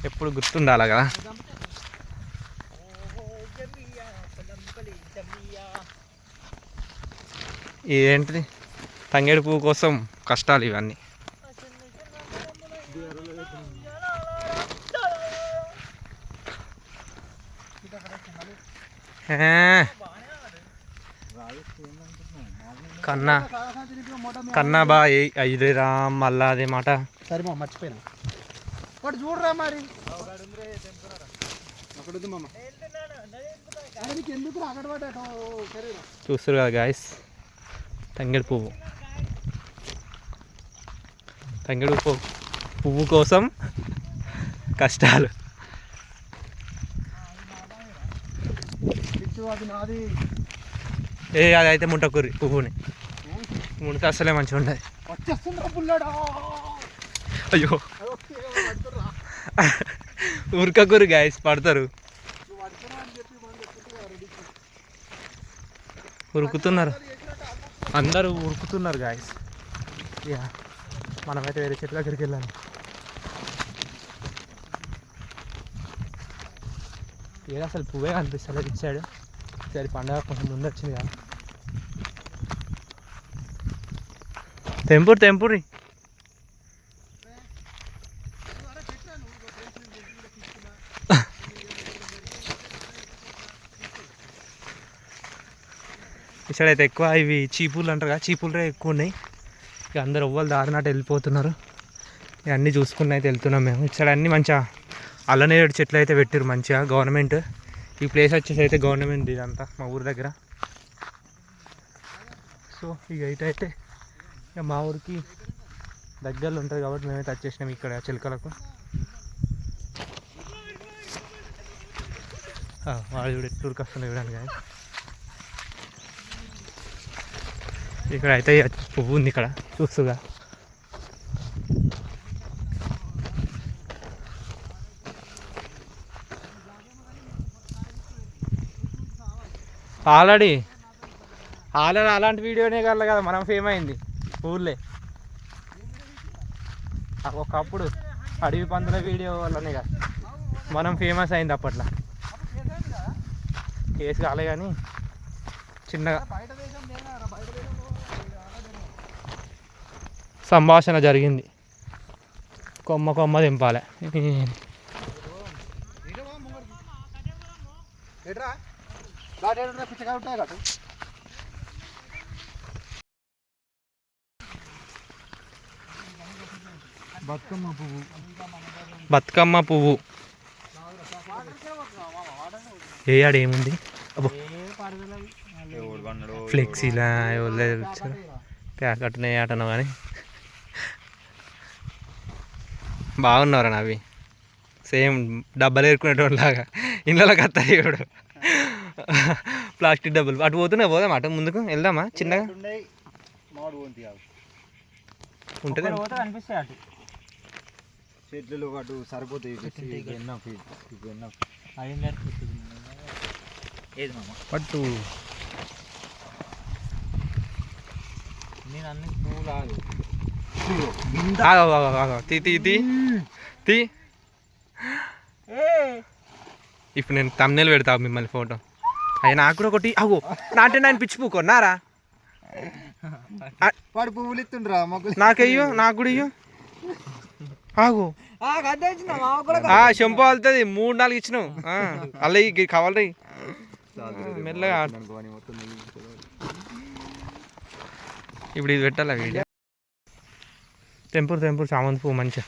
ఎప్పుడు గుర్తుండాలి కదా. ఏంటిది తంగేడు పువ్వు కోసం కష్టాలు ఇవన్నీ. కన్నా బా ఐదురా మళ్ళా అదే మాట. సరే మా మర్చిపోయినా వాడు చూడరా మరి చూస్తారు కదా గాయస్, తంగేడు పువ్వు కోసం కష్టాలు. అది అయితే ముంటకూరి పువ్వుని ముడితే అసలే మంచిగా ఉండదు. అయ్యో ఉరకకూరు గాయస్, పడతారు. ఉరుకుతున్నారు అందరూ, ఉరుకుతున్నారు గాయస్. ఇక మనమైతే వేరే చెట్ల దగ్గరికి వెళ్ళాలి. ఏదో అసలు పువ్వే కనిపిస్తలేదు ఇచ్చాడు. సరే పండుగ కొంచెం ముందు వచ్చింది కదా. తెంపురి ఇక్కడైతే ఎక్కువ ఇవి చీపులు అంటారు కదా, చీపులే ఎక్కువ ఉన్నాయి. ఇక అందరు ఎవ్వరు దారినట్టు వెళ్ళిపోతున్నారు. ఇక అన్నీ చూసుకుని అయితే వెళ్తున్నాం మేము. ఇక్కడ అన్నీ మంచిగా అల్లనేరేడు చెట్లు అయితే పెట్టారు మంచిగా గవర్నమెంట్. ఈ ప్లేస్ వచ్చేసి అయితే గవర్నమెంట్ ఇదంతా మా ఊరి దగ్గర. సో ఇక అయితే ఇక మా ఊరికి దగ్గరలో ఉంటుంది కాబట్టి మేమైతే వచ్చేసినాం ఇక్కడ చిలకలకు. వాడు ఇప్పుడు ఎట్లూరికి వస్తుంది చూడండి కానీ. ఇక్కడ అయితే పువ్వు ఉంది ఇక్కడ చూస్తుగా. ఆల్రెడీ అలాంటి వీడియోనే కదా మనం ఫేమ్ అయింది ఊర్లే. ఒకప్పుడు అడవి పందుల వీడియో వల్లనే కదా మనం ఫేమస్ అయింది. అప్పట్లో కేసు కాలే కానీ చిన్నగా సంభాషణ జరిగింది. కొమ్మ దింపాలి. బతుకమ్మ పువ్వు ఏ ఆడేముంది అబ్బో ఫ్లెక్సీలా ప్యాకెట్నే ఆటనో కానీ బాగున్నారు అవి. సేమ్ డబ్బాలు ఏరుకునేటోళ్ళలాగా ఇళ్ళకి వస్తాయి ఇప్పుడు ప్లాస్టిక్ డబ్బులు. అటు పోతున్నాయి, పోదాం అటు ముందుకు వెళ్దామా చిన్నగా ఉంటుంది అనిపిస్తాయి. అటు చెట్లు అటు సరిపోతాయి. పట్టు నేను అన్ని పూలు తీ. ఇప్పుడు నేను తమ్నేల్ పెడతా మిమ్మల్ని ఫోటో. అయ్యా నాకు కూడా ఒకటి అగో నాటే నాయన పిచ్చి పూ కొన్నారా. వాడు పువ్వులు ఇస్తుండ్రా నాకయ్యో నాకు కూడా ఇయ్యో. ఆగు షంపు వెళ్తుంది 3-4 ఇచ్చినావు. అలా కావాలి మెల్లగా. ఇప్పుడు ఇది పెట్టాలా వీడియో. తెంపురు చామంతి పువ్వు మంచిగా.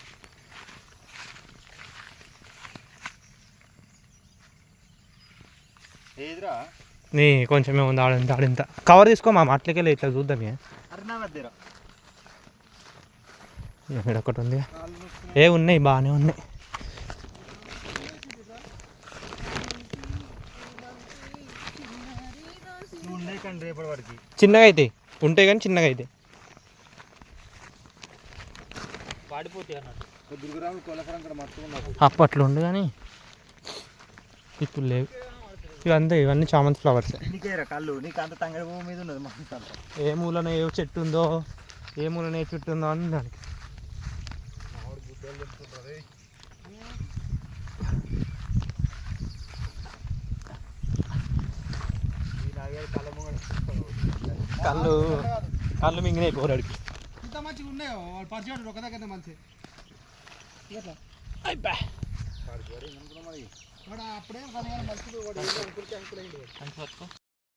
నీ కొంచెమే ఉంది ఆడింత కవర్ తీసుకో మా మాటలకెళ్ళి ఇట్లా చూద్దాం. ఇక్కడ ఒకటి ఉంది. ఉన్నాయి బాగానే ఉన్నాయి. చిన్నగా అయితే ఉంటాయి కానీ చిన్నగా అయితే అప్పట్లో ఉండు కానీ ఇప్పుడు లేవు. ఇవన్నీ చామంతి ఫ్లవర్స్. ఏ మూలన ఏ చెట్టు ఉందో ఏ మూలన ఏ చెట్టు ఉందో అని దానికి కళ్ళు కళ్ళు మింగినాయి పోరాడికి. ఇంత మంచిగా ఉన్నాయో వాడు పరిచయం ఒక దగ్గర మంచి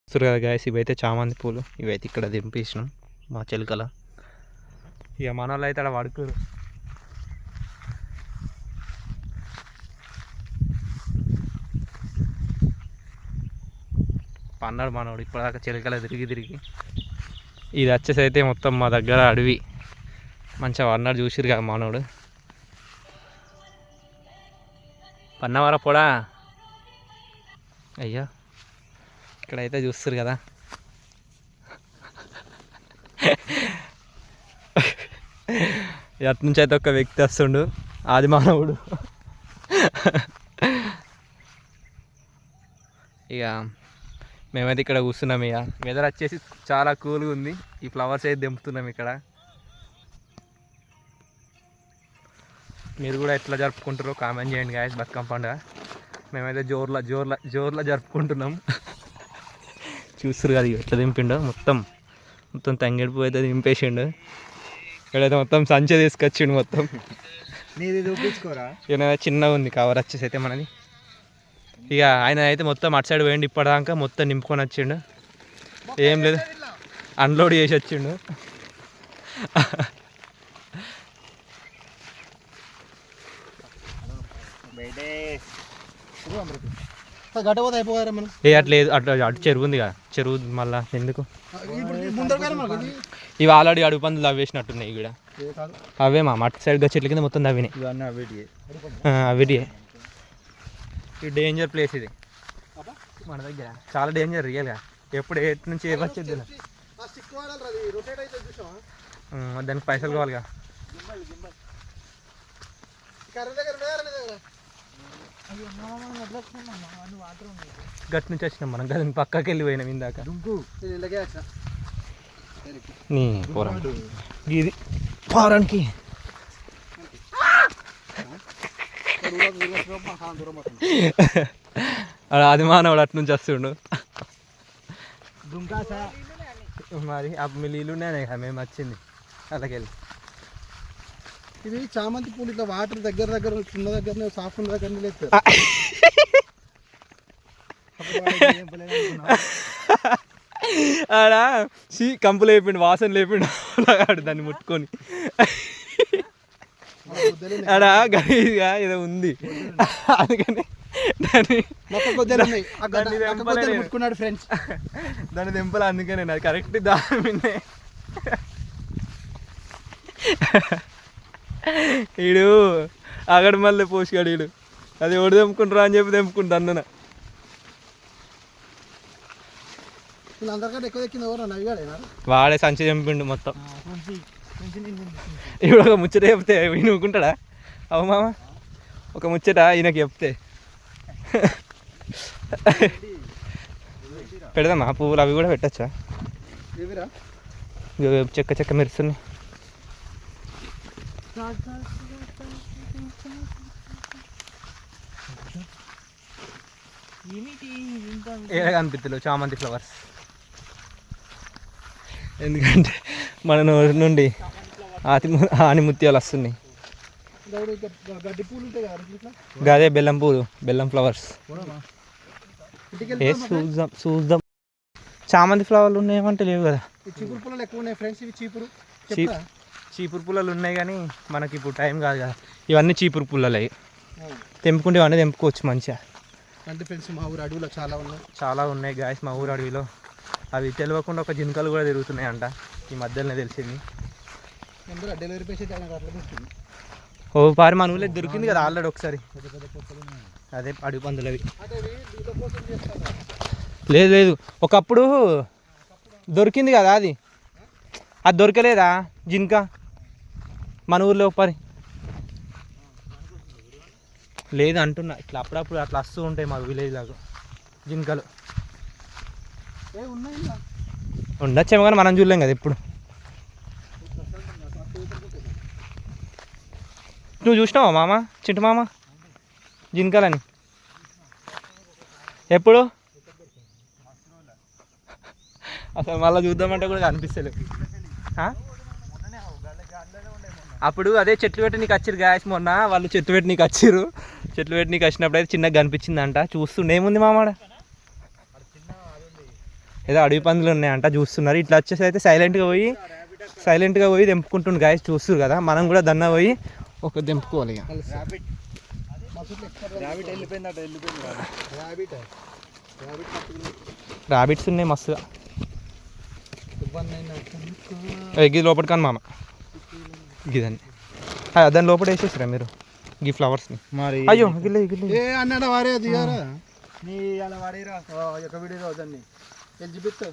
చూస్తారు కదా గాయస్, ఇవైతే చామంతి పూలు. ఇవైతే ఇక్కడ దింపేసినాం మా చిలుకల. ఇక మన వాళ్ళు అయితే అక్కడ పడుకోరు. పన్నాడు మనోడు ఇప్పటిదాకా చిలుకల తిరిగి తిరిగి. ఇది వచ్చేసి అయితే మొత్తం మా దగ్గర అడవి. మంచిగా అన్నాడు చూసిరు కదా మనోడు. పన్నవర పొడా అయ్యా, ఇక్కడైతే చూస్తారు కదా. అటు నుంచి అయితే ఒక వ్యక్తి వస్తుండు, ఆది మానవుడు. ఇక మేమైతే ఇక్కడ కూర్చున్నాం. ఇక వెదర్ వచ్చేసి చాలా కూల్గా ఉంది. ఈ ఫ్లవర్స్ అయితే దింపుతున్నాం ఇక్కడ. మీరు కూడా ఎట్లా జరుపుకుంటారో కామెంట్ చేయండి గాయస్ బతుకమ్మ పండుగ. మేమైతే జోర్లా జరుపుకుంటున్నాం. చూస్తారు కదా ఎట్లా దింపిండో. మొత్తం తంగేడు పువ్వు అయితే దింపేసిండు. ఇక్కడైతే మొత్తం సంచి తీసుకొచ్చిండు మొత్తం. నీది చూపించుకోరా. ఏమైనా చిన్నగా ఉంది కవర్ వచ్చేసి అయితే మనది. ఇక ఆయన అయితే మొత్తం అటు సైడ్ పోయిండు. ఇప్పటిదాకా మొత్తం నింపుకొని వచ్చిండు. ఏం లేదు, అన్లోడ్ చేసి వచ్చిండు. గడ్డపోతే అయిపోయారా మనం. అట్లేదు, అటు చెరువు ఉంది కదా, చెరువు మళ్ళా ఎందుకు. ఇవి ఆల్రెడీ అడుగు పందులు తవ్వేసినట్టున్నాయి ఇక్కడ. అవే మా అటు సైడ్గా చెట్ల కింద మొత్తం తవ్వినాయి. అవిటి ఈ డేంజర్ ప్లేస్ ఇది మన దగ్గర. చాలా డేంజర్ రియల్గా. ఎప్పుడు ఎటు నుంచి ఏ వచ్చేది దానికి పైసలు కావాలిగా. గట్ నుంచి వచ్చినాం మనం. గది పక్కకి వెళ్ళిపోయినాం ఇందాక. నీ పోరా ఇది పోరానికి. అది మానవుడు అటు నుంచి వస్తుండు. మరి మీ నీళ్ళు ఉన్నాయనే కదా మేము వచ్చింది అలాగెళ్ళి. ఇవి చామంతి పూలు ఇట్లా వాటర్ దగ్గర చిన్న దగ్గర సాఫ్ ఉన్న దగ్గర లేదు. ఆడ కంపు లేపిండు, వాసన లేపిండు దాన్ని ముట్టుకొని. ఆడ గలీజ్గా ఏదో ఉంది, అందుకని ముట్టుకున్నాడు ఫ్రెండ్స్. దాన్ని దింపలే, అందుకనే అది కరెక్ట్ దాని మిన్నే. ఈడు అగడు మళ్ళీ పోసిగాడు ఈడు. అది ఎవడు తెంపుకుంటారా అని చెప్పి తెంపుకుంటా అన్న. వాడే సంచి చంపిండు మొత్తం. ఇప్పుడు ఒక ముచ్చట చెప్తే వినుకుంటాడా? అవు మామ, ఒక ముచ్చట ఈయనకి చెప్తే పెడదామా పువ్వులు? అవి కూడా పెట్టచ్చా? చెక్క చెక్క మెరుస్తున్నాయి. ఏడ కనిపిస్తలేవు చామంతి ఫ్లవర్స్. ఎందుకంటే మన నోటి నుండి ఆనిముత్యాలు వస్తున్నాయి. గదే బెల్లం పూలు, బెల్లం ఫ్లవర్స్. చూద్దాం. చామంతి ఫ్లవర్లు ఉన్నాయేమంటే లేవు కదా. చీపురు పుల్లలు ఎక్కువ ఉన్నాయి ఫ్రెండ్స్. ఇవి చీపురు పుల్లలు ఉన్నాయి కానీ మనకి ఇప్పుడు టైం కాదు కదా. ఇవన్నీ చీపురు పుల్లలు. తెంపుకుంటే ఇవన్నీ తెంపుకోవచ్చు మంచిగా. అంటే ఫ్రెండ్స్ మా ఊరు అడవిలో చాలా ఉన్నాయి గాయస్ మా ఊరు అడవిలో. అవి తెలియకుండా ఒక జింకలు కూడా తిరుగుతున్నాయి అంట. ఈ మధ్యలోనే తెలిసింది. ఓ పారి మన ఊళ్ళో దొరికింది కదా ఆల్రెడీ ఒకసారి. అదే అడవి పందులు అవి. లేదు, ఒకప్పుడు దొరికింది కదా అది దొరకలేదా జింక మన ఊర్లో ఒకసారి? లేదు అంటున్నా. ఇట్లా అప్పుడప్పుడు అట్లా వస్తూ ఉంటాయి మా విలేజ్ లాగా జింకలు. ఉండొచ్చేమో కానీ మనం చూడలేం కదా ఇప్పుడు. నువ్వు చూసినావా మామ, చింటు మామ, జింకలని? ఎప్పుడు? అసలు మళ్ళీ చూద్దామంటే కూడా కనిపిస్తలేవు. అప్పుడు అదే చెట్లు పెట్టి నీకు వచ్చిరు గాయస్, మొన్న వాళ్ళు చెట్లు పెట్టి నీకు వచ్చిర్రు. చెట్లు పెట్టి నీకు వచ్చినప్పుడు అయితే చిన్నగా కనిపించిందంట. చూస్తుండే ఏముంది మామాడ, ఏదో అడవి పందులు ఉన్నాయంట చూస్తున్నారు. ఇట్లా వచ్చేసి అయితే సైలెంట్గా పోయి తెంపుకుంటుండు గాయస్, చూస్తున్నారు కదా. మనం కూడా దన్న పోయి ఒక తెంపుకోవాలి. ఇక ర్యాబిట్స్ ఉన్నాయి మస్తుగా. గిది లోపల కానీ మామ, గిదండి దాని లోపల వేసేసారా మీరు ఈ ఫ్లవర్స్ని? మరి అయ్యో గిల్లే గిల్లే ఏ అన్నాడు వారే దిగారా నీ అలా వాడేరా ఒక వీడియో రోజన్ని ఎలిజిబెత్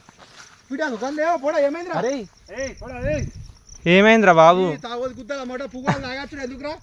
వీడియో లేవా పోడా ఏమైంది అరే ఏయ్ పోడా ఏయ్ ఏమైందిరా బాబు? తాగోదు గుద్దగా మాట పువ్వులు తాగచ్చు ఎందుకురా